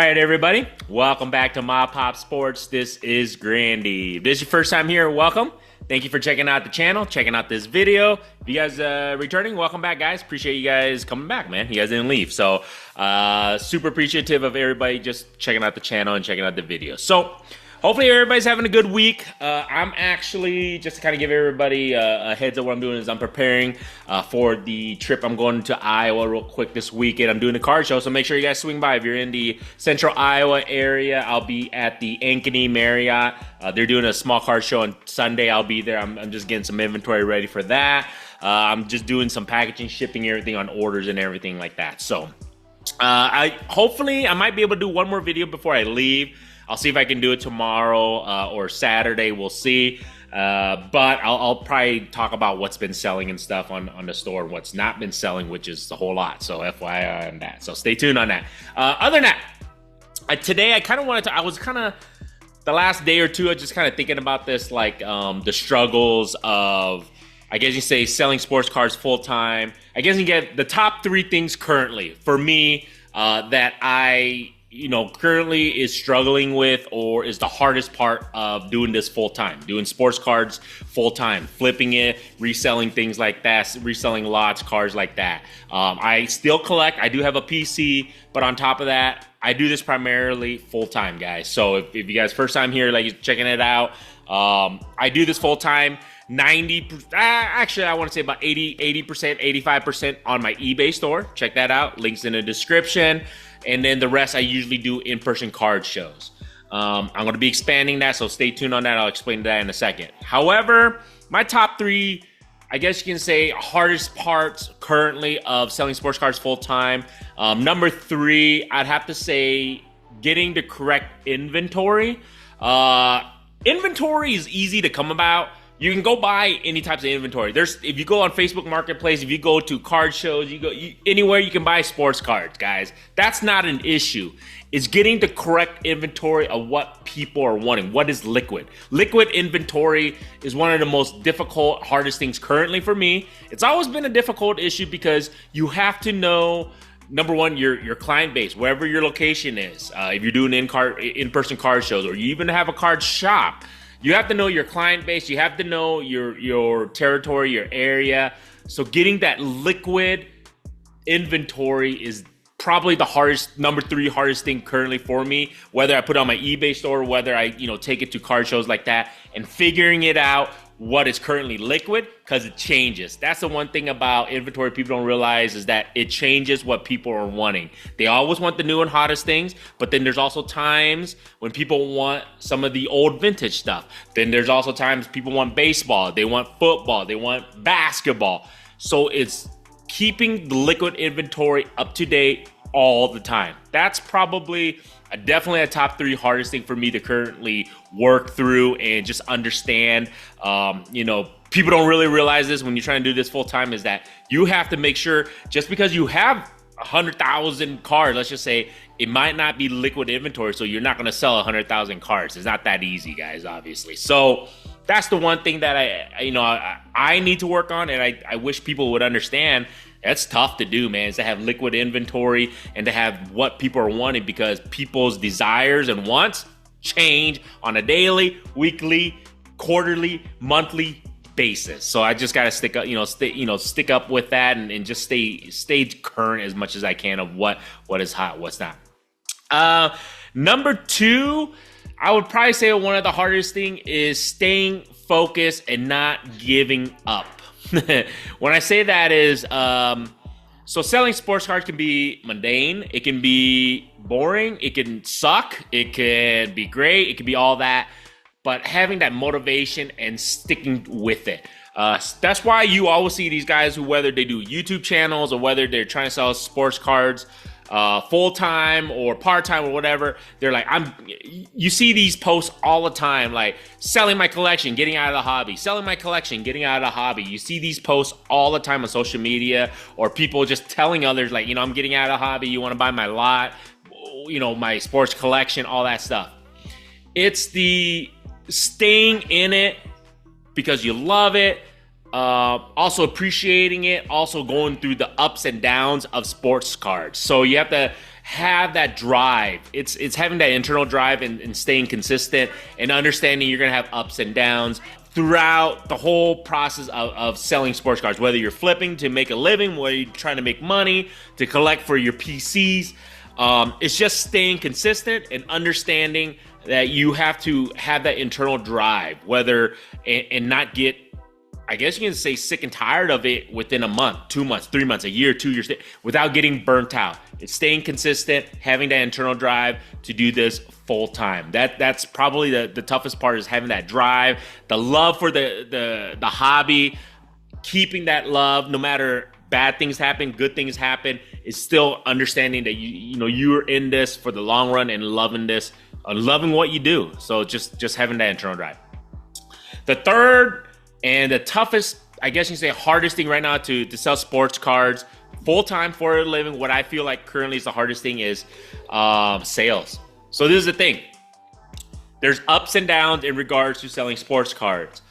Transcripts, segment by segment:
right, everybody. Welcome back to MAPOP Sports. This is Grandy. If this is your first time here, welcome. Thank you for checking out the channel, checking out this video. If you guys returning, welcome back, guys. Appreciate you guys coming back, man. You guys didn't leave. So super appreciative of everybody just checking out the channel and checking out the video. So hopefully everybody's having a good week. I'm actually, just to kind of give everybody a heads up, what I'm doing is I'm preparing for the trip. I'm going to Iowa real quick this weekend. I'm doing a card show, so make sure you guys swing by. If you're in the central Iowa area, I'll be at the Ankeny Marriott. They're doing a small card show on Sunday. I'll be there. I'm just getting some inventory ready for that. I'm just doing some packaging, shipping, everything on orders and everything like that. So hopefully I might be able to do one more video before I leave. I'll see if I can do it tomorrow or Saturday. We'll see. But I'll probably talk about what's been selling and stuff on the store and what's not been selling, which is a whole lot. So FYI on that. So stay tuned on that. Other than that, today I kind of wanted to, I was kind of, the last day or two, I was just kind of thinking about this, like the struggles of, I guess you say, selling sports cards full time. I guess you get the top 3 things currently for me that I currently is struggling with, or is the hardest part of doing this full time, doing sports cards full time, flipping it, reselling things like that, reselling lots, cards like that. I still collect. I do have a PC, but on top of that, I do this primarily full time, guys. So if you guys first time here, like checking it out, I do this full time. 90%, actually I want to say about 80%, 85% on my eBay store. Check that out. Links in the description. And then the rest I usually do in-person card shows. I'm going to be expanding that, so stay tuned on that. I'll explain that in a second. However, my top 3, I guess you can say, hardest parts currently of selling sports cards full-time. Number 3, I'd have to say getting the correct inventory. Inventory is easy to come about. You can go buy any types of inventory. If you go on Facebook Marketplace, if you go to card shows, anywhere you can buy sports cards, guys. That's not an issue. It's getting the correct inventory of what people are wanting. What is liquid? Liquid inventory is one of the most difficult, hardest things currently for me. It's always been a difficult issue because you have to know, number one, your client base, wherever your location is. If you're doing in-person card shows, or you even have a card shop, you have to know your client base. You have to know your territory, your area. So getting that liquid inventory is probably the number 3 hardest thing currently for me. Whether I put it on my eBay store, whether I take it to card shows like that, and figuring it out what is currently liquid, because it changes. That's the one thing about inventory people don't realize, is that it changes what people are wanting. They always want the new and hottest things, but then there's also times when people want some of the old vintage stuff. Then there's also times people want baseball, they want football, they want basketball. So it's keeping the liquid inventory up to date all the time. That's probably definitely a top 3 hardest thing for me to currently work through and just understand. People don't really realize this when you're trying to do this full time, is that you have to make sure, just because you have 100,000 cards, let's just say, it might not be liquid inventory, so you're not going to sell 100,000 cards. It's not that easy, guys, obviously. So that's the one thing that I need to work on, and I wish people would understand. That's tough to do, man, is to have liquid inventory and to have what people are wanting, because people's desires and wants change on a daily, weekly, quarterly, monthly basis. So I just got to stick up with that and just stay current as much as I can of what is hot, what's not. Number 2, I would probably say one of the hardest thing is staying focused and not giving up. When I say that is, so selling sports cards can be mundane, it can be boring, it can suck, it can be great, it can be all that, but having that motivation and sticking with it. That's why you always see these guys who, whether they do YouTube channels or whether they're trying to sell sports cards full-time or part-time or whatever, they're like, you see these posts all the time, like selling my collection, getting out of the hobby, selling my collection, getting out of the hobby. You see these posts all the time on social media, or people just telling others, like, I'm getting out of the hobby, you want to buy my lot, my sports collection, all that stuff. It's the staying in it because you love it, also appreciating it, also going through the ups and downs of sports cards. So you have to have that drive. It's having that internal drive and staying consistent and understanding you're going to have ups and downs throughout the whole process of selling sports cards, whether you're flipping to make a living, whether you're trying to make money to collect for your PCs. It's just staying consistent and understanding that you have to have that internal drive, and not get, I guess you can say, sick and tired of it within a month, 2 months, 3 months, a year, 2 years, without getting burnt out. It's staying consistent, having that internal drive to do this full time. That's probably the toughest part, is having that drive, the love for the hobby, keeping that love no matter bad things happen, good things happen. Is still understanding that you're in this for the long run and loving this, loving what you do. So just having that internal drive. The third and the toughest, I guess you can say, hardest thing right now to sell sports cards full time for a living, what I feel like currently is the hardest thing, is sales. So this is the thing. There's ups and downs in regards to selling sports cards,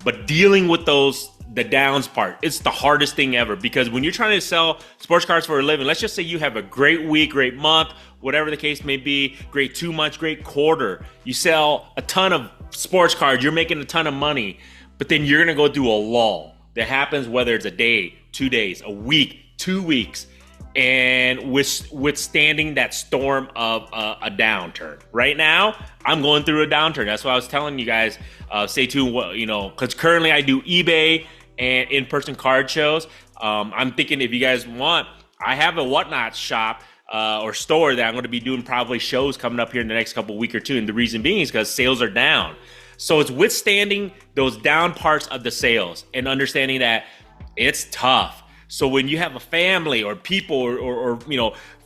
but dealing with the downs part, it's the hardest thing ever, because when you're trying to sell sports cards for a living, let's just say you have a great week, great month, whatever the case may be, great 2 months, great quarter. You sell a ton of sports cards, you're making a ton of money, but then you're going to go through a lull that happens, whether it's a day, 2 days, a week, 2 weeks, and withstanding that storm of a downturn. Right now, I'm going through a downturn. That's why I was telling you guys, stay tuned, because currently I do eBay and in-person card shows. I'm thinking, if you guys want, I have a Whatnot shop or store that I'm going to be doing probably shows coming up here in the next couple week or two. And the reason being is because sales are down. So it's withstanding those down parts of the sales and understanding that it's tough. So when you have a family or people or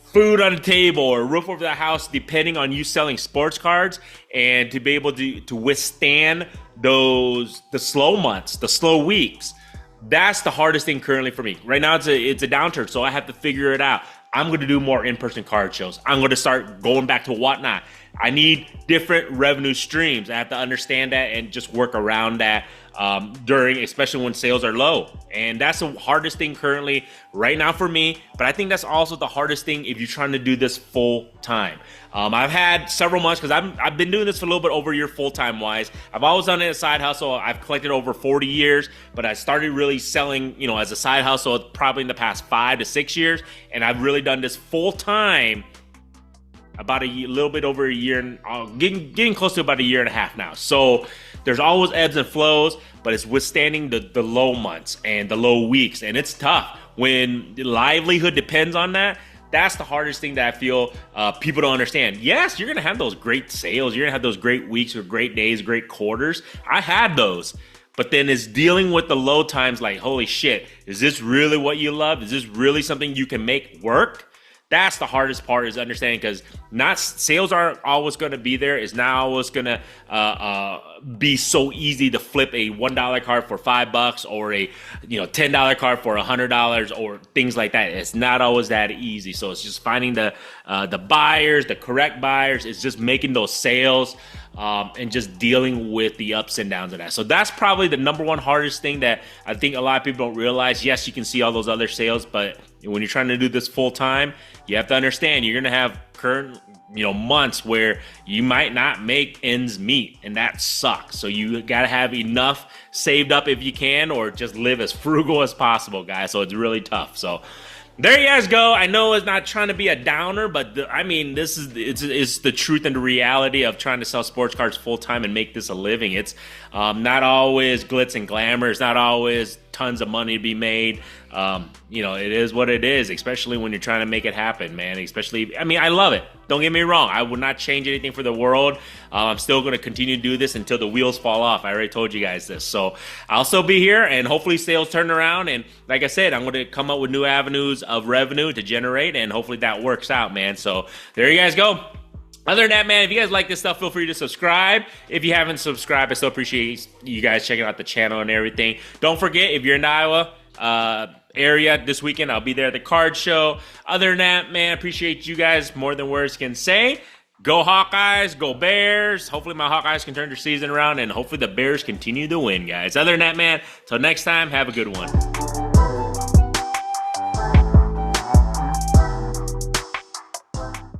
food on the table or a roof over the house, depending on you selling sports cards, and to be able to withstand the slow months, the slow weeks, that's the hardest thing currently for me. Right now it's a downturn, so I have to figure it out. I'm going to do more in-person card shows. I'm going to start going back to Whatnot. I need different revenue streams. I have to understand that and just work around that especially when sales are low. And that's the hardest thing currently right now for me. But I think that's also the hardest thing if you're trying to do this full time. I've had several months, because I've been doing this for a little bit over a year full-time wise. I've always done it as a side hustle. I've collected over 40 years, but I started really selling, as a side hustle probably in the past 5 to 6 years. And I've really done this full-time about a little bit over a year, and getting close to about a year and a half now. So there's always ebbs and flows, but it's withstanding the low months and the low weeks. And it's tough when the livelihood depends on that. That's the hardest thing that I feel people don't understand. Yes, you're going to have those great sales. You're going to have those great weeks or great days, great quarters. I had those. But then it's dealing with the low times, like, holy shit, is this really what you love? Is this really something you can make work? That's the hardest part, is understanding, because sales aren't always going to be there. It's not always going to be so easy to flip a $1 card for $5 or a $10 card for $100 or things like that. It's not always that easy. So it's just finding the buyers, the correct buyers. It's just making those sales and just dealing with the ups and downs of that. So that's probably the number one hardest thing that I think a lot of people don't realize. Yes, you can see all those other sales, but when you're trying to do this full time, you have to understand you're going to have current months where you might not make ends meet, and that sucks. So you got to have enough saved up if you can, or just live as frugal as possible, guys. So it's really tough. So there you guys go. I know it's not trying to be a downer, but this is the truth and the reality of trying to sell sports cards full time and make this a living. It's not always glitz and glamour. It's not always tons of money to be made. It is what it is, especially when you're trying to make it happen, man. I love it. Don't get me wrong. I would not change anything for the world. I'm still going to continue to do this until the wheels fall off. I already told you guys this. So I'll still be here, and hopefully sales turn around. And like I said, I'm going to come up with new avenues of revenue to generate, and hopefully that works out, man. So there you guys go. Other than that, man, if you guys like this stuff, feel free to subscribe. If you haven't subscribed, I still appreciate you guys checking out the channel and everything. Don't forget, if you're in the Iowa area this weekend, I'll be there at the card show. Other than that, man, appreciate you guys more than words can say. Go Hawkeyes, go Bears. Hopefully my Hawkeyes can turn their season around, and hopefully the Bears continue to win, guys. Other than that, man, till next time, have a good one.